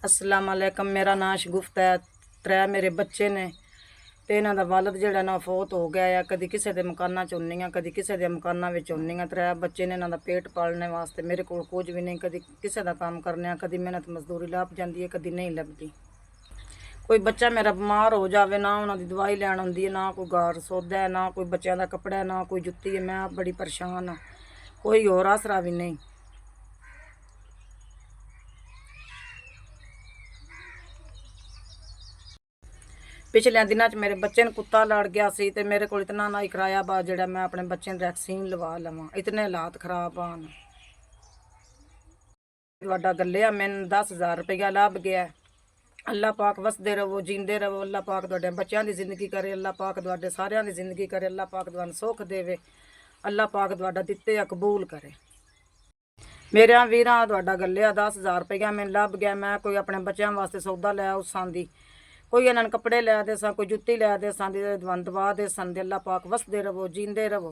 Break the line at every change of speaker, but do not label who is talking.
अस्सलाम वालेकुम। मेरा नाम शगुफ्ता है। त्रै मेरे बच्चे ने ते इन्हां दा वालिद जेह्ड़ा ना फौत हो गया है। कदी किसी दे मकाना च होनी कदी किसी दे मकाना विच होनी। त्रै बच्चे ने, इन्हां दा पेट पालने वास्ते मेरे कोल कुछ भी नहीं। कदी किसी दा काम करने, कदी मेहनत मजदूरी लभ जाती है, कदी नहीं लभदी। कोई बच्चा मेरा बीमार हो जाए ना उन्हां दी दवाई लैन आउंदी है, ना कोई घर सौदा है, ना कोई बच्चों का कपड़ा है, ना कोई जुत्ती है। मैं आप बड़ी परेशान हाँ, कोई होर आसरा भी नहीं। पिछले दिनों मेरे बच्चे ने कुत्ता लड़ गया सी ते मेरे को इतना ना ही कराया बा जेड़ा मैं अपने बच्चे वैक्सीन लवा लवां। इतने हालात खराब आन। तुहाडा गल्लिया मैनू 10,000 रुपया लभ गया। अल्लाह पाक वसदे रहो, जींदे रहो। अल्लाह पाक तुहाडे बच्चों की जिंदगी करे। अल्लाह पाक तुहाडे सारियां दी जिंदगी करे। अल्लाह पाक तुहानू सुख देवे। अल्लाह पाक तुहाडा दित्ते कबूल करे। मेरे वीरां तुहाडा गल्लिया 10,000 रुपया मैनू लभ गया। मैं कोई अपने बच्चों वास्ते सौदा लै उसां दी, कोई इन्हां कपड़े लै दे सां, कोई जुत्ती लै दे सां, दवा दे सन। अल्लाह पाक वसदे रहो, जींदे रहो।